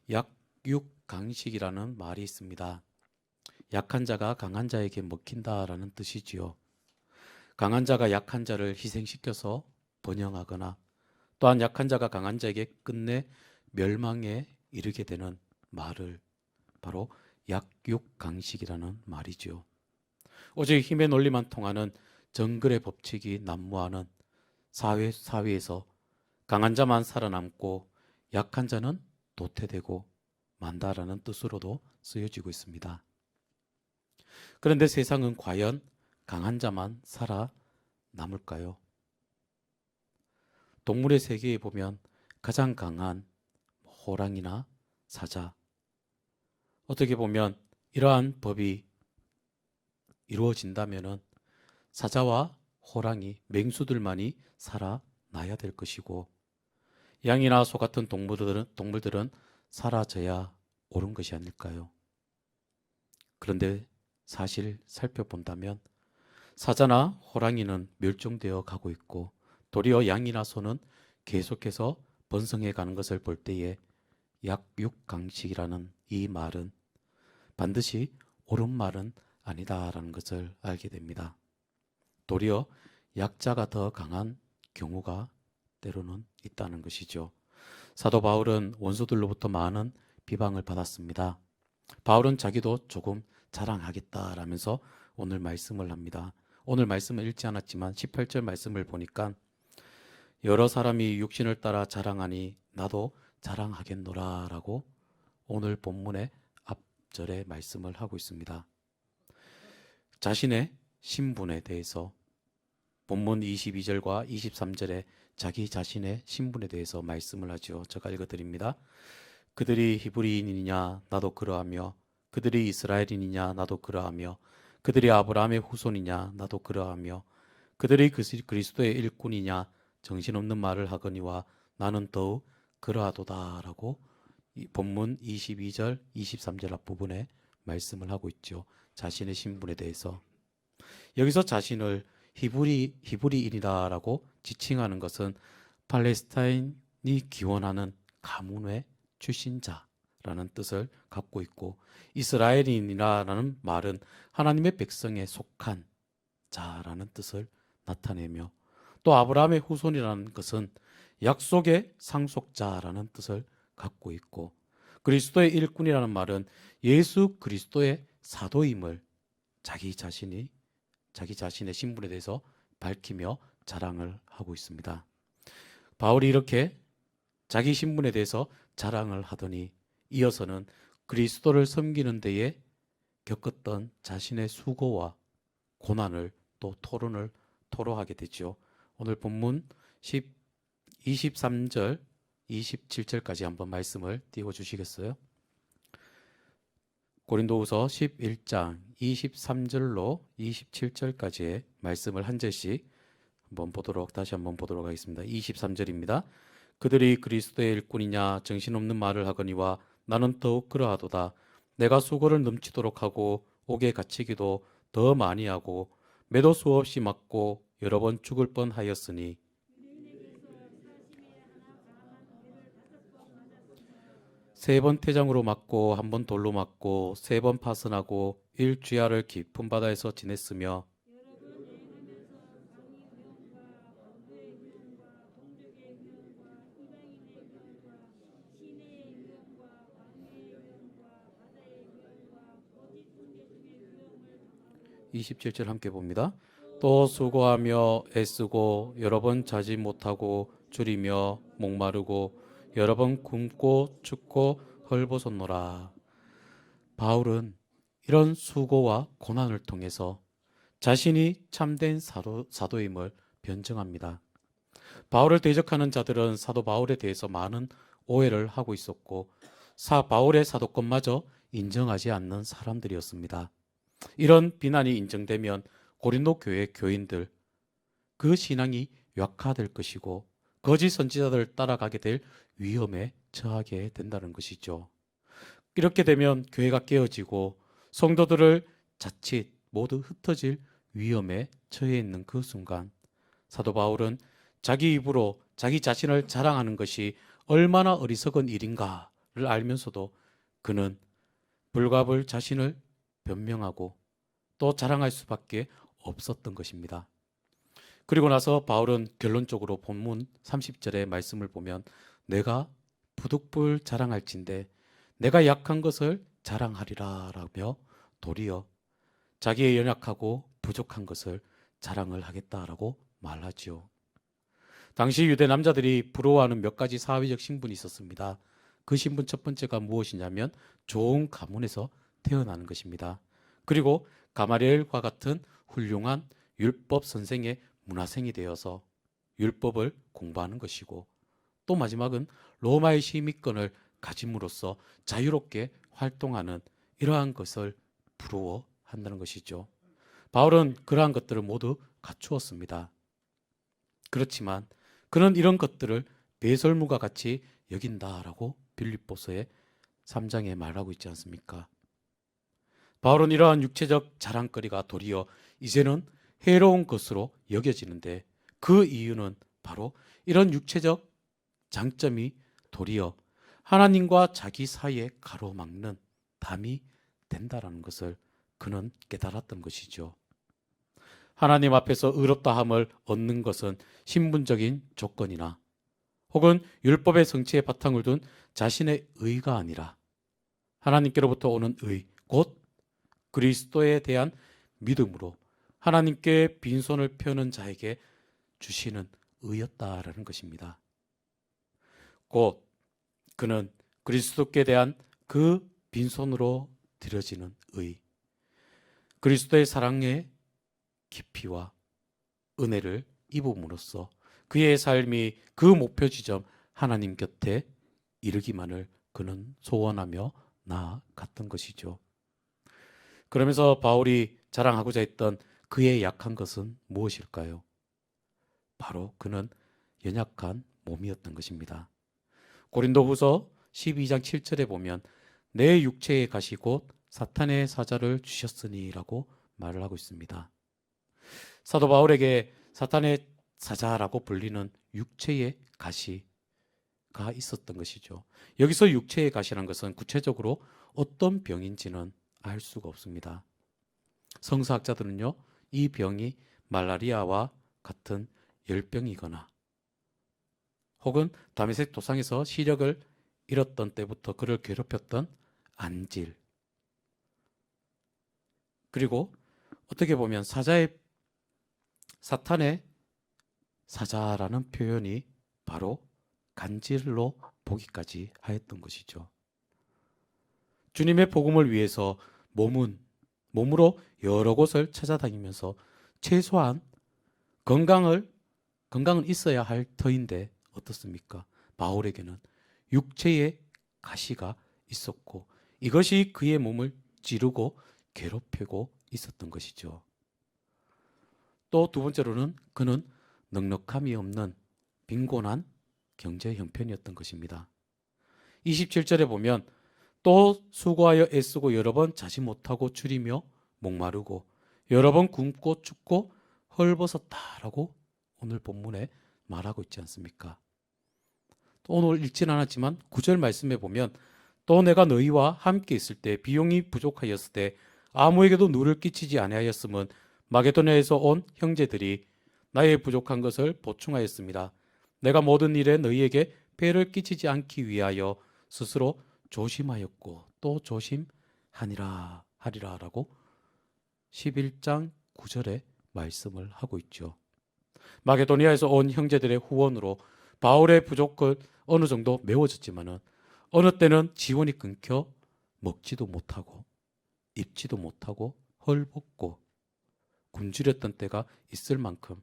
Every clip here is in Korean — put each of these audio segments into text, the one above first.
약육강식이라는 말이 있습니다. 약한 자가 강한 자에게 먹힌다라는 뜻이지요. 강한 자가 약한 자를 희생시켜서 번영하거나 또한 약한 자가 강한 자에게 끝내 멸망에 이르게 되는 말을 바로 약육강식이라는 말이지요. 오직 힘의 논리만 통하는 정글의 법칙이 난무하는 사회에서 강한 자만 살아남고 약한 자는 도태되고 만다라는 뜻으로도 쓰여지고 있습니다. 그런데 세상은 과연 강한 자만 살아남을까요? 동물의 세계에 보면 가장 강한 호랑이나 사자, 어떻게 보면 이러한 법이 이루어진다면 사자와 호랑이, 맹수들만이 살아나야 될 것이고 양이나 소 같은 동물들은 사라져야 옳은 것이 아닐까요? 그런데 사실 살펴본다면 사자나 호랑이는 멸종되어 가고 있고 도리어 양이나 소는 계속해서 번성해 가는 것을 볼 때에 약육강식이라는 이 말은 반드시 옳은 말은 아니다라는 것을 알게 됩니다. 도리어 약자가 더 강한 경우가 때로는 있다는 것이죠. 사도 바울은 원수들로부터 많은 비방을 받았습니다. 바울은 자기도 조금 자랑하겠다라면서 오늘 말씀을 합니다. 오늘 말씀을 읽지 않았지만 18절 말씀을 보니까 여러 사람이 육신을 따라 자랑하니 나도 자랑하겠노라 라고 오늘 본문의 앞절에 말씀을 하고 있습니다. 자신의 신분에 대해서 본문 22절과 23절에 자기 자신의 신분에 대해서 말씀을 하죠. 제가 읽어드립니다. 그들이 히브리인이냐 나도 그러하며 그들이 이스라엘인이냐 나도 그러하며 그들이 아브라함의 후손이냐 나도 그러하며 그들이 그리스도의 일꾼이냐 정신없는 말을 하거니와 나는 더욱 그러하도다 라고 본문 22절 23절 앞부분에 말씀을 하고 있죠. 자신의 신분에 대해서 여기서 자신을 히브리인이다라고 지칭하는 것은 팔레스타인이 기원하는 가문의 출신자라는 뜻을 갖고 있고 이스라엘인이라는 말은 하나님의 백성에 속한 자라는 뜻을 나타내며 또 아브라함의 후손이라는 것은 약속의 상속자라는 뜻을 갖고 있고 그리스도의 일꾼이라는 말은 예수 그리스도의 사도임을 자기 자신의 신분에 대해서 밝히며 자랑을 하고 있습니다. 바울이 이렇게 자기 신분에 대해서 자랑을 하더니 이어서는 그리스도를 섬기는 데에 겪었던 자신의 수고와 고난을 또 토로하게 되죠. 오늘 본문 23절 27절까지 한번 말씀을 띄워주시겠어요? 고린도후서 11장 23절로 27절까지의 말씀을 한 절씩 다시 한번 보도록 하겠습니다. 23절입니다. 그들이 그리스도의 일꾼이냐 정신없는 말을 하거니와 나는 더욱 그러하도다. 내가 수고를 넘치도록 하고 옥에 갇히기도 더 많이 하고 매도 수없이 맞고 여러 번 죽을 뻔하였으니 세 번 태장으로 맞고 한 번 돌로 맞고 세 번 파선하고 일주야를 깊은 바다에서 지냈으며 (27절) 함께 봅니다. 또 수고하며 애쓰고 여러 번 자지 못하고 줄이며 목마르고 여러 번 굶고 춥고 헐벗었노라. 바울은 이런 수고와 고난을 통해서 자신이 참된 사도임을 변증합니다. 바울을 대적하는 자들은 사도 바울에 대해서 많은 오해를 하고 있었고 바울의 사도권마저 인정하지 않는 사람들이었습니다. 이런 비난이 인정되면 고린도 교회 교인들 그 신앙이 약화될 것이고 거짓 선지자들을 따라가게 될 위험에 처하게 된다는 것이죠. 이렇게 되면 교회가 깨어지고 성도들을 자칫 모두 흩어질 위험에 처해 있는 그 순간 사도 바울은 자기 입으로 자기 자신을 자랑하는 것이 얼마나 어리석은 일인가 알면서도 그는 불갑을 자신을 변명하고 또 자랑할 수밖에 없었던 것입니다. 그리고 나서 바울은 결론적으로 본문 30절의 말씀을 보면 내가 부득불 자랑할진대 내가 약한 것을 자랑하리라 라며 도리어 자기의 연약하고 부족한 것을 자랑을 하겠다라고 말하지요. 당시 유대 남자들이 부러워하는 몇 가지 사회적 신분이 있었습니다. 그 신분 첫 번째가 무엇이냐면 좋은 가문에서 태어나는 것입니다. 그리고 가마리엘과 같은 훌륭한 율법 선생의 문화생이 되어서 율법을 공부하는 것이고 또 마지막은 로마의 시민권을 가짐으로써 자유롭게 활동하는 이러한 것을 부러워한다는 것이죠. 바울은 그러한 것들을 모두 갖추었습니다. 그렇지만 그는 이런 것들을 배설물과 같이 여긴다라고 빌립보서의 3장에 말하고 있지 않습니까? 바울은 이러한 육체적 자랑거리가 도리어 이제는 해로운 것으로 여겨지는데 그 이유는 바로 이런 육체적 장점이 도리어 하나님과 자기 사이에 가로막는 담이 된다라는 것을 그는 깨달았던 것이죠. 하나님 앞에서 의롭다함을 얻는 것은 신분적인 조건이나 혹은 율법의 성취에 바탕을 둔 자신의 의가 아니라 하나님께로부터 오는 의, 곧 그리스도에 대한 믿음으로 하나님께 빈손을 펴는 자에게 주시는 의였다라는 것입니다. 곧 그는 그리스도께 대한 그 빈손으로 드려지는 의, 그리스도의 사랑의 깊이와 은혜를 입음으로써 그의 삶이 그 목표 지점 하나님 곁에 이르기만을 그는 소원하며 나아갔던 것이죠. 그러면서 바울이 자랑하고자 했던 그의 약한 것은 무엇일까요? 바로 그는 연약한 몸이었던 것입니다. 고린도후서 12장 7절에 보면 내 육체의 가시 곧 사탄의 사자를 주셨으니 라고 말을 하고 있습니다. 사도 바울에게 사탄의 사자라고 불리는 육체의 가시가 있었던 것이죠. 여기서 육체의 가시란 것은 구체적으로 어떤 병인지는 알 수가 없습니다. 성서학자들은요, 이 병이 말라리아와 같은 열병이거나 혹은 다메섹 도상에서 시력을 잃었던 때부터 그를 괴롭혔던 안질, 그리고 어떻게 보면 사탄의 사자라는 표현이 바로 간질로 보기까지 하였던 것이죠. 주님의 복음을 위해서 몸으로 여러 곳을 찾아다니면서 최소한 건강은 있어야 할 터인데 어떻습니까? 바울에게는 육체의 가시가 있었고 이것이 그의 몸을 찌르고 괴롭히고 있었던 것이죠. 또 두 번째로는 그는 넉넉함이 없는 빈곤한 경제 형편이었던 것입니다. 27절에 보면 또 수고하여 애쓰고 여러 번 자지 못하고 줄이며 목마르고 여러 번 굶고 춥고 헐벗었다라고 오늘 본문에 말하고 있지 않습니까? 또 오늘 읽진 않았지만 9절 말씀에 보면 또 내가 너희와 함께 있을 때 비용이 부족하였을 때 아무에게도 누를 끼치지 아니하였음은 마게도냐에서 온 형제들이 나의 부족한 것을 보충하였습니다. 내가 모든 일에 너희에게 폐를 끼치지 않기 위하여 스스로 조심하였고 또 조심하리라 라고 11장 9절에 말씀을 하고 있죠. 마게도니아에서 온 형제들의 후원으로 바울의 부족은 어느 정도 메워졌지만은 어느 때는 지원이 끊겨 먹지도 못하고 입지도 못하고 헐벗고 굶주렸던 때가 있을 만큼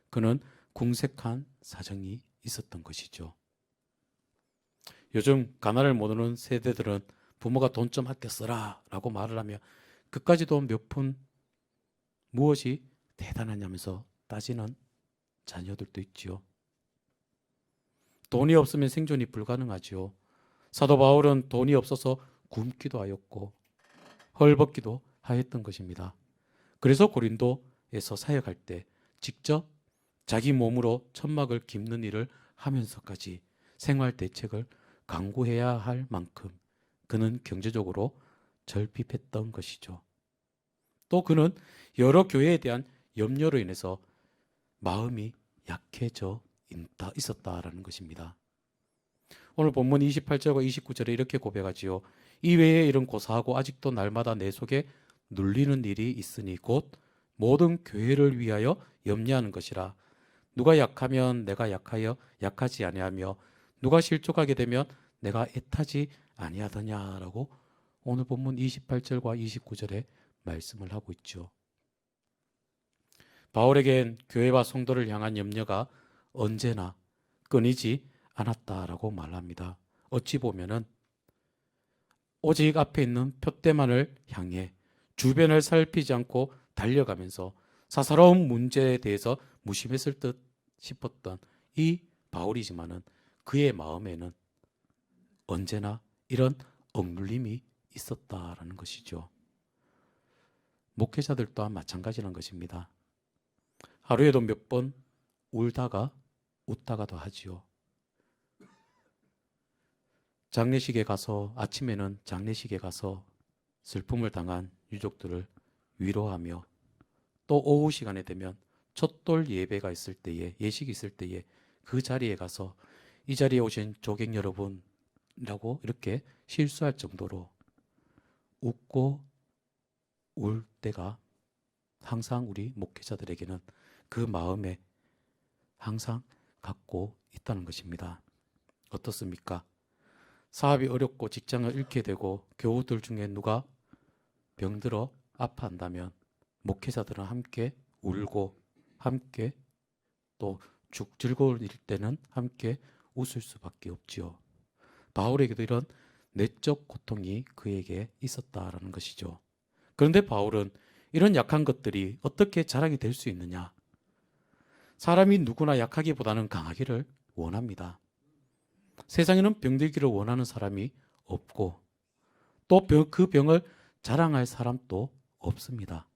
그는 궁색한 사정이 있었던 것이죠. 요즘 가난을 모르는 세대들은 부모가 돈 좀 아껴 써라 라고 말을 하며 그까지 돈 몇 푼 무엇이 대단하냐면서 따지는 자녀들도 있지요. 돈이 없으면 생존이 불가능하지요. 사도 바울은 돈이 없어서 굶기도 하였고 헐벗기도 하였던 것입니다. 그래서 고린도에서 사역할 때 직접 자기 몸으로 천막을 깁는 일을 하면서까지 생활 대책을 강구해야 할 만큼 그는 경제적으로 절핍했던 것이죠. 또 그는 여러 교회에 대한 염려로 인해서 마음이 약해져 있었다라는 것입니다. 오늘 본문 28절과 29절에 이렇게 고백하지요. 이외에 이런 고사하고 아직도 날마다 내 속에 눌리는 일이 있으니 곧 모든 교회를 위하여 염려하는 것이라. 누가 약하면 내가 약하여 약하지 아니하며 누가 실족하게 되면 내가 애타지 아니하더냐라고 오늘 본문 28절과 29절에 말씀을 하고 있죠. 바울에겐 교회와 성도를 향한 염려가 언제나 끊이지 않았다라고 말합니다. 어찌 보면은 오직 앞에 있는 표대만을 향해 주변을 살피지 않고 달려가면서 사사로운 문제에 대해서 무심했을 듯 싶었던 이 바울이지만은 그의 마음에는 언제나 이런 억눌림이 있었다라는 것이죠. 목회자들 또한 마찬가지라는 것입니다. 하루에도 몇 번 울다가 웃다가도 하지요. 장례식에 가서 아침에는 장례식에 가서 슬픔을 당한 유족들을 위로하며 또 오후 시간에 되면 첫돌 예배가 있을 때에 예식이 있을 때에 그 자리에 가서 이 자리에 오신 조객 여러분이라고 이렇게 실수할 정도로 웃고 울 때가 항상 우리 목회자들에게는 그 마음에 항상 갖고 있다는 것입니다. 어떻습니까? 사업이 어렵고 직장을 잃게 되고 교우들 중에 누가 병들어 아파한다면 목회자들은 함께 울고 함께 또 즐거울 때는 함께 웃을 수밖에 없지요. 바울에게도 이런 내적 고통이 그에게 있었다라는 것이죠. 그런데 바울은 이런 약한 것들이 어떻게 자랑이 될 수 있느냐? 사람이 누구나 약하기보다는 강하기를 원합니다. 세상에는 병들기를 원하는 사람이 없고 또 그 병을 자랑할 사람도 없습니다.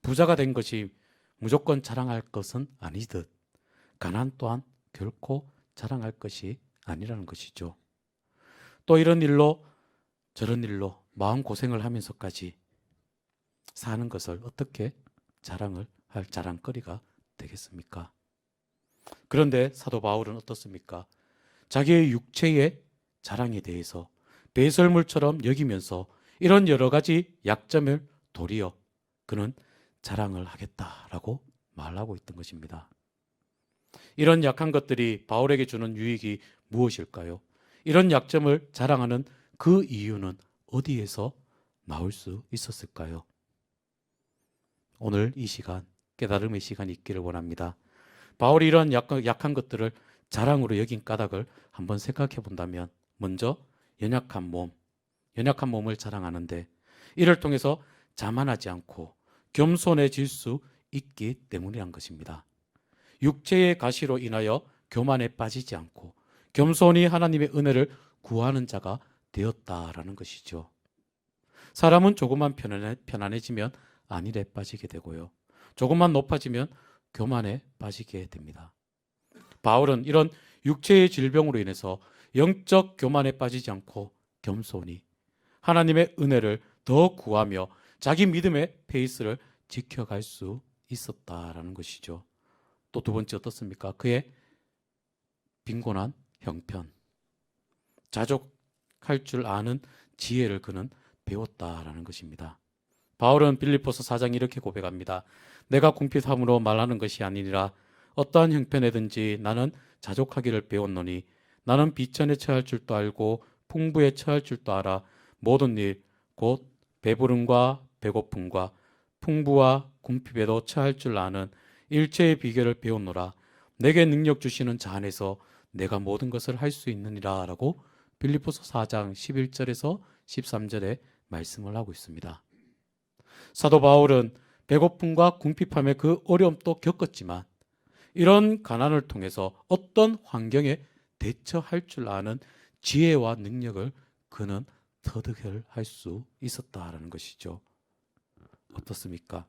부자가 된 것이 무조건 자랑할 것은 아니듯 가난 또한 결코 자랑할 것이 아니라는 것이죠. 또 이런 일로 저런 일로 마음고생을 하면서까지 사는 것을 어떻게 자랑을 할 자랑거리가 되겠습니까? 그런데 사도 바울은 어떻습니까? 자기의 육체의 자랑에 대해서 배설물처럼 여기면서 이런 여러 가지 약점을 도리어 그는 자랑을 하겠다라고 말하고 있던 것입니다. 이런 약한 것들이 바울에게 주는 유익이 무엇일까요? 이런 약점을 자랑하는 그 이유는 어디에서 나올 수 있었을까요? 오늘 이 시간 깨달음의 시간이 있기를 원합니다. 바울이 이런 약한 것들을 자랑으로 여긴 까닭을 한번 생각해 본다면 먼저 연약한 몸을 자랑하는데 이를 통해서 자만하지 않고 겸손해질 수 있기 때문이란 것입니다. 육체의 가시로 인하여 교만에 빠지지 않고 겸손히 하나님의 은혜를 구하는 자가 되었다라는 것이죠. 사람은 조금만 편안해지면 안일에 빠지게 되고요. 조금만 높아지면 교만에 빠지게 됩니다. 바울은 이런 육체의 질병으로 인해서 영적 교만에 빠지지 않고 겸손히 하나님의 은혜를 더 구하며 자기 믿음의 페이스를 지켜갈 수 있었다라는 것이죠. 또 두 번째 어떻습니까? 그의 빈곤한 형편, 자족할 줄 아는 지혜를 그는 배웠다라는 것입니다. 바울은 빌립보서 4장 이렇게 고백합니다. 내가 궁핍함으로 말하는 것이 아니니라 어떠한 형편에든지 나는 자족하기를 배웠노니 나는 비천에 처할 줄도 알고 풍부에 처할 줄도 알아 모든 일 곧 배부름과 배고픔과 풍부와 궁핍에도 처할 줄 아는 일체의 비결을 배웠노라. 내게 능력 주시는 자 안에서 내가 모든 것을 할 수 있느니라 라고 빌립보서 4장 11절에서 13절에 말씀을 하고 있습니다. 사도 바울은 배고픔과 궁핍함의 그 어려움도 겪었지만 이런 가난을 통해서 어떤 환경에 대처할 줄 아는 지혜와 능력을 그는 터득할 수 있었다라는 것이죠. 어떻습니까?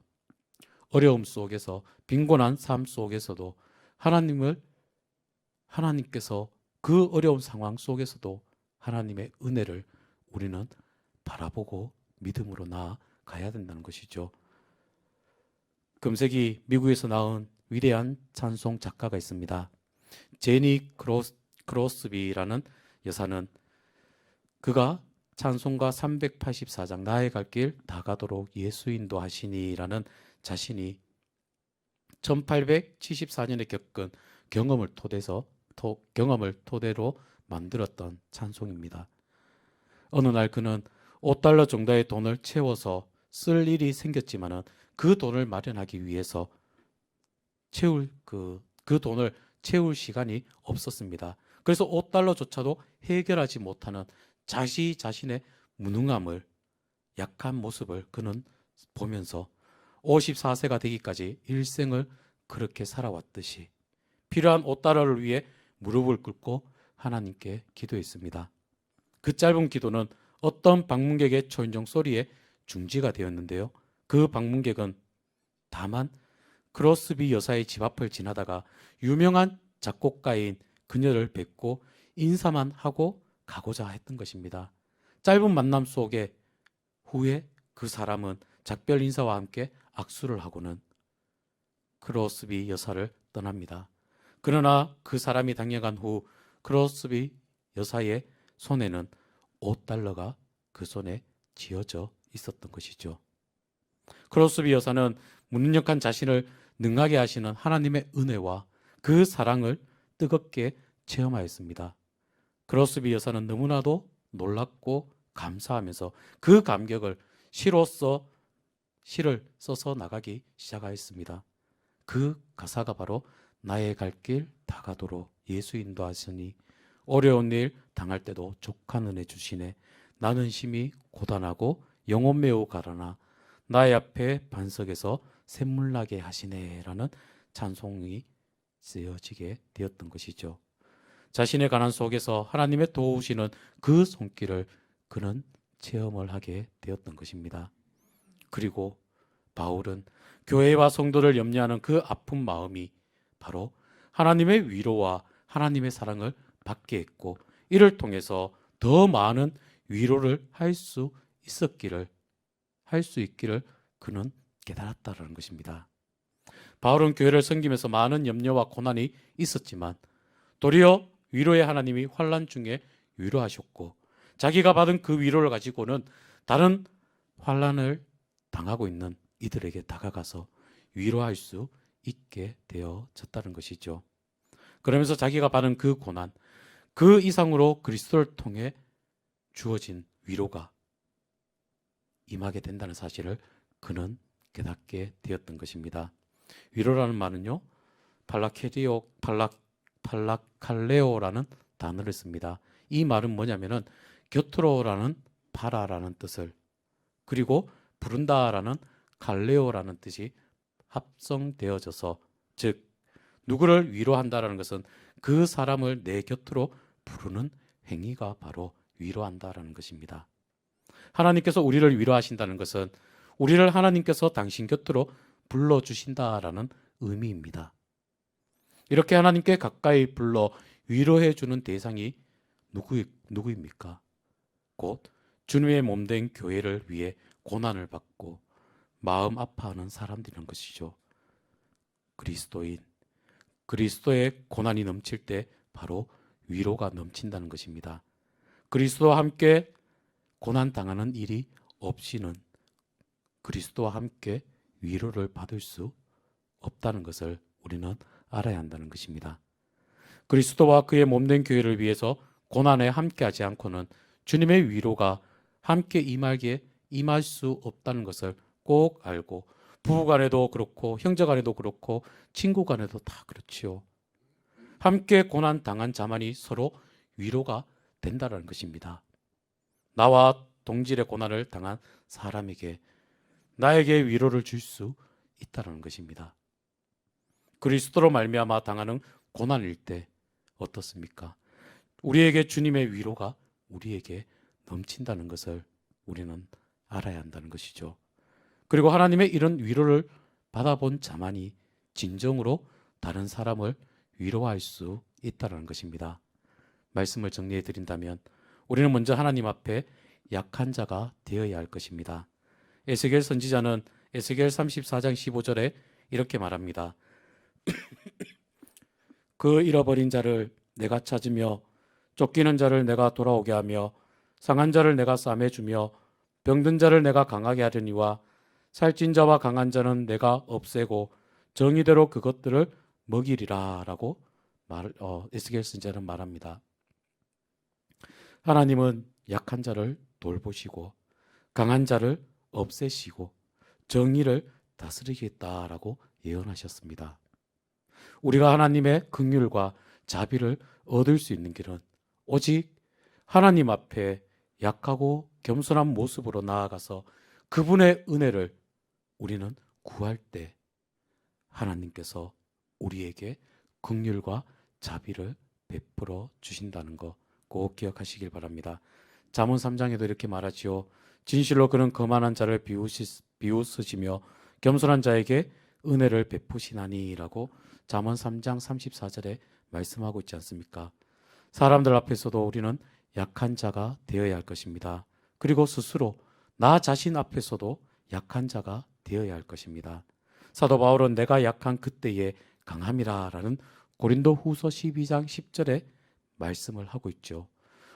어려움 속에서 빈곤한 삶 속에서도 하나님께서 그 어려운 상황 속에서도 하나님의 은혜를 우리는 바라보고 믿음으로 나아가야 된다는 것이죠. 금세기 미국에서 나온 위대한 찬송 작가가 있습니다. 제니 크로스비라는 여사는 그가 찬송가 384장 나의 갈 길 다 가도록 예수 인도하시니라는 자신이 1874년에 겪은 경험을 토대로 만들었던 찬송입니다. 어느 날 그는 $5 정도의 돈을 채워서 쓸 일이 생겼지만은 그 돈을 마련하기 위해서 그 돈을 채울 시간이 없었습니다. 그래서 $5조차도 해결하지 못하는 자신의 무능함을, 약한 모습을 그는 보면서 54세가 되기까지 일생을 그렇게 살아왔듯이 필요한 $5를 위해 무릎을 꿇고 하나님께 기도했습니다. 그 짧은 기도는 어떤 방문객의 초인종 소리에 중지가 되었는데요. 그 방문객은 다만 크로스비 여사의 집 앞을 지나다가 유명한 작곡가인 그녀를 뵙고 인사만 하고 가고자 했던 것입니다. 짧은 만남 속에 후에 그 사람은 작별 인사와 함께 악수를 하고는 크로스비 여사를 떠납니다. 그러나 그 사람이 당겨간 후 크로스비 여사의 손에는 $5가 그 손에 쥐어져 있었던 것이죠. 크로스비 여사는 무능력한 자신을 능하게 하시는 하나님의 은혜와 그 사랑을 뜨겁게 체험하였습니다. 크로스비 여사는 너무나도 놀랍고 감사하면서 그 감격을 시를 써서 나가기 시작하였습니다. 그 가사가 바로 나의 갈 길 다 가도록 예수 인도하시니 어려운 일 당할 때도 족한 은혜 주시네 나는 심히 고단하고 영혼 매우 가라나 나의 앞에 반석에서 샘물 나게 하시네 라는 찬송이 쓰여지게 되었던 것이죠. 자신의 가난 속에서 하나님의 도우시는 그 손길을 그는 체험을 하게 되었던 것입니다. 그리고 바울은 교회와 성도를 염려하는 그 아픈 마음이 바로 하나님의 위로와 하나님의 사랑을 받게 했고 이를 통해서 더 많은 위로를 할 수 있기를 그는 깨달았다는 것입니다. 바울은 교회를 섬기면서 많은 염려와 고난이 있었지만 도리어 위로의 하나님이 환난 중에 위로하셨고 자기가 받은 그 위로를 가지고는 다른 환난을 당하고 있는 이들에게 다가가서 위로할 수 있게 되어졌다는 것이죠. 그러면서 자기가 받은 그 고난, 그 이상으로 그리스도를 통해 주어진 위로가 임하게 된다는 사실을 그는 깨닫게 되었던 것입니다. 위로라는 말은요, 팔라칼레오라는 단어를 씁니다. 이 말은 뭐냐면은 곁으로라는 바라라는 뜻을 그리고 부른다라는 칼레오라는 뜻이 합성되어져서 즉 누구를 위로한다라는 것은 그 사람을 내 곁으로 부르는 행위가 바로 위로한다라는 것입니다. 하나님께서 우리를 위로하신다는 것은 우리를 하나님께서 당신 곁으로 불러주신다라는 의미입니다. 이렇게 하나님께 가까이 불러 위로해 주는 대상이 누구입니까? 곧 주님의 몸된 교회를 위해 고난을 받고 마음 아파하는 사람들인 것이죠. 그리스도의 고난이 넘칠 때 바로 위로가 넘친다는 것입니다. 그리스도와 함께 고난 당하는 일이 없이는 그리스도와 함께 위로를 받을 수 없다는 것을 우리는 알아야 한다는 것입니다. 그리스도와 그의 몸된 교회를 위해서 고난에 함께하지 않고는 주님의 위로가 함께 임할 수 없다는 것을 꼭 알고 부부간에도 그렇고 형제간에도 그렇고 친구간에도 다 그렇지요. 함께 고난 당한 자만이 서로 위로가 된다는 것입니다. 나와 동질의 고난을 당한 사람에게 나에게 위로를 줄 수 있다는 것입니다. 그리스도로 말미암아 당하는 고난일 때 어떻습니까? 우리에게 주님의 위로가 우리에게 넘친다는 것을 우리는 알아야 한다는 것이죠. 그리고 하나님의 이런 위로를 받아본 자만이 진정으로 다른 사람을 위로할 수 있다는 것입니다. 말씀을 정리해 드린다면 우리는 먼저 하나님 앞에 약한 자가 되어야 할 것입니다. 에스겔 선지자는 에스겔 34장 15절에 이렇게 말합니다. 그 잃어버린 자를 내가 찾으며 쫓기는 자를 내가 돌아오게 하며 상한 자를 내가 싸매주며 병든 자를 내가 강하게 하려니와 살찐 자와 강한 자는 내가 없애고 정의대로 그것들을 먹이리라 라고 에스겔 선지자는 말합니다. 하나님은 약한 자를 돌보시고 강한 자를 없애시고 정의를 다스리겠다라고 예언하셨습니다. 우리가 하나님의 긍휼과 자비를 얻을 수 있는 길은 오직 하나님 앞에 약하고 겸손한 모습으로 나아가서 그분의 은혜를 우리는 구할 때 하나님께서 우리에게 긍휼과 자비를 베풀어 주신다는 거 꼭 기억하시길 바랍니다. 잠언 3장에도 이렇게 말하지요. 진실로 그는 거만한 자를 비웃으시며 겸손한 자에게 은혜를 베푸시나니라고 잠언 3장 34절에 말씀하고 있지 않습니까? 사람들 앞에서도 우리는 약한 자가 되어야 할 것입니다. 그리고 스스로 나 자신 앞에서도 약한 자가 되어야 할 것입니다. 사도 바울은 내가 약한 그때에 강함이라라는 고린도 후서 12장 10절에 말씀을 하고 있죠.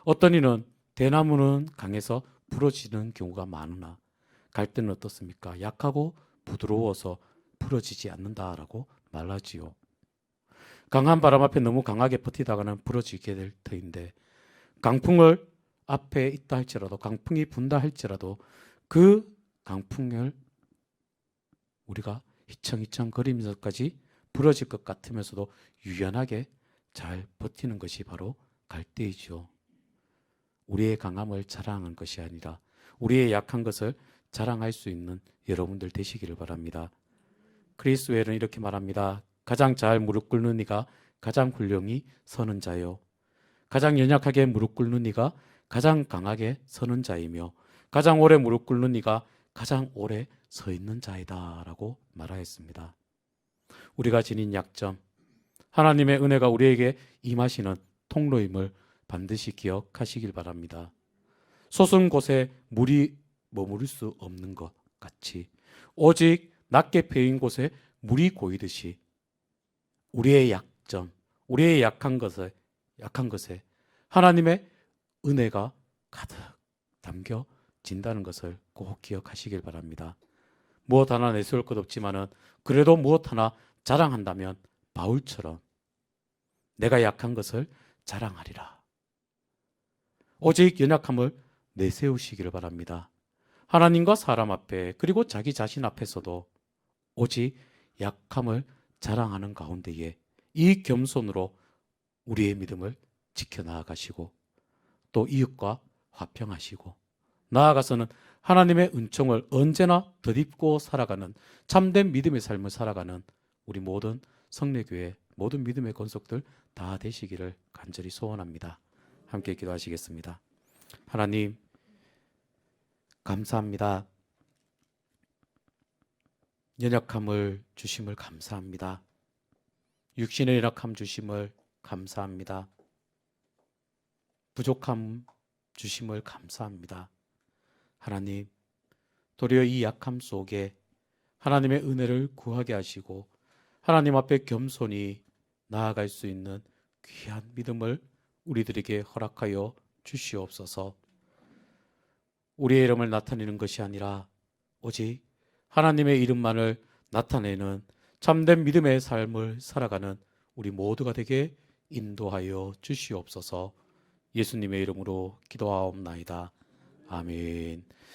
어떤 이는 대나무는 강해서 부러지는 경우가 많으나 갈대는 어떻습니까? 약하고 부드러워서 부러지지 않는다라고 말하지요. 강한 바람 앞에 너무 강하게 버티다가는 부러지게 될 터인데 강풍을 앞에 있다 할지라도 강풍이 분다 할지라도 그 강풍을 우리가 휘청휘청 거리면서까지 부러질 것 같으면서도 유연하게 잘 버티는 것이 바로 갈대이죠. 우리의 강함을 자랑하는 것이 아니라 우리의 약한 것을 자랑할 수 있는 여러분들 되시기를 바랍니다. 크리스웰은 이렇게 말합니다. 가장 잘 무릎 꿇는 이가 가장 훌륭히 서는 자요. 가장 연약하게 무릎 꿇는 이가 가장 강하게 서는 자이며 가장 오래 무릎 꿇는 이가 가장 오래 서 있는 자이다 라고 말하였습니다. 우리가 지닌 약점, 하나님의 은혜가 우리에게 임하시는 통로임을 반드시 기억하시길 바랍니다. 솟은 곳에 물이 머무를 수 없는 것 같이 오직 낮게 패인 곳에 물이 고이듯이 우리의 약점, 우리의 약한 것에 하나님의 은혜가 가득 담겨진다는 것을 꼭 기억하시길 바랍니다. 무엇 하나 내세울 것 없지만은 그래도 무엇 하나 자랑한다면 바울처럼 내가 약한 것을 자랑하리라. 오직 연약함을 내세우시기를 바랍니다. 하나님과 사람 앞에 그리고 자기 자신 앞에서도 오직 약함을 자랑하는 가운데에 이 겸손으로 우리의 믿음을 지켜나가시고 또 이웃과 화평하시고 나아가서는 하나님의 은총을 언제나 덧입고 살아가는 참된 믿음의 삶을 살아가는 우리 모든 성례교회 모든 믿음의 권속들 다 되시기를 간절히 소원합니다. 함께 기도하시겠습니다. 하나님 감사합니다. 연약함을 주심을 감사합니다. 육신의 연약함 주심을 감사합니다. 부족함 주심을 감사합니다. 하나님, 도리어 이 약함 속에 하나님의 은혜를 구하게 하시고 하나님 앞에 겸손히 나아갈 수 있는 귀한 믿음을 우리들에게 허락하여 주시옵소서. 우리의 이름을 나타내는 것이 아니라 오직 하나님의 이름만을 나타내는 참된 믿음의 삶을 살아가는 우리 모두가 되게 인도하여 주시옵소서. 예수님의 이름으로 기도하옵나이다. 아멘.